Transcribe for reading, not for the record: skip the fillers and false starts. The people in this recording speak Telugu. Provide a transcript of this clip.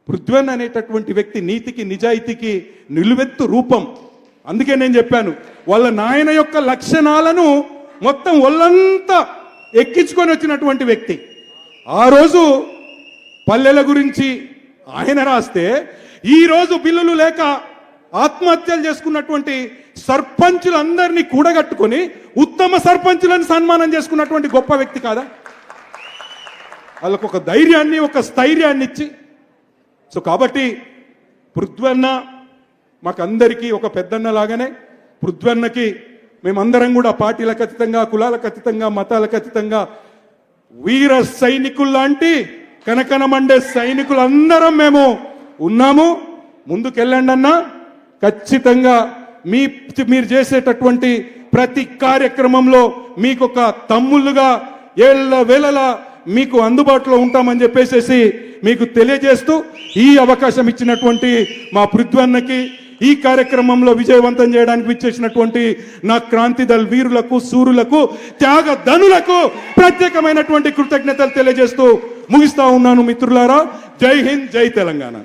పృథ్వన్ అనేటటువంటి వ్యక్తి నీతికి నిజాయితీకి నిలువెత్తు రూపం. అందుకే నేను చెప్పాను, వాళ్ళ నాయన యొక్క లక్షణాలను మొత్తం ఒళ్ళంతా ఎక్కించుకొని వచ్చినటువంటి వ్యక్తి. ఆ రోజు పల్లెల గురించి ఆయన రాస్తే, ఈరోజు బిల్లులు లేక ఆత్మహత్యలు చేసుకున్నటువంటి సర్పంచులందరినీ కూడగట్టుకొని ఉత్తమ సర్పంచులను సన్మానం చేసుకున్నటువంటి గొప్ప వ్యక్తి కాదా? వాళ్ళకు ఒక ధైర్యాన్ని, ఒక స్థైర్యాన్ని ఇచ్చి. సో కాబట్టి పృథ్వన్న మాకందరికీ ఒక పెద్దన్న లాగానే, పృథ్వన్నకి మేమందరం కూడా పార్టీలకు అతీతంగా, కులాలకు అతీతంగా, మతాలకు అతీతంగా వీర సైనికుల్లాంటి కనకనమండే సైనికులందరం మేము ఉన్నాము. ముందుకెళ్ళండి అన్నా, ఖచ్చితంగా మీరు చేసేటటువంటి ప్రతి కార్యక్రమంలో మీకు ఒక తమ్ముళ్ళుగా ఏళ్ల వేళలా మీకు అందుబాటులో ఉంటామని చెప్పేసి మీకు తెలియజేస్తూ, ఈ అవకాశం ఇచ్చినటువంటి మా పృథ్వన్నకి, ఈ కార్యక్రమంలో విజయవంతం చేయడానికి విచ్చేసినటువంటి నా క్రాంతి దళ్ వీరులకు, సూరులకు, త్యాగ ధనులకు ప్రత్యేకమైనటువంటి కృతజ్ఞతలు తెలియజేస్తూ ముగిస్తా ఉన్నాను. మిత్రులారా, జై హింద్, జై తెలంగాణ.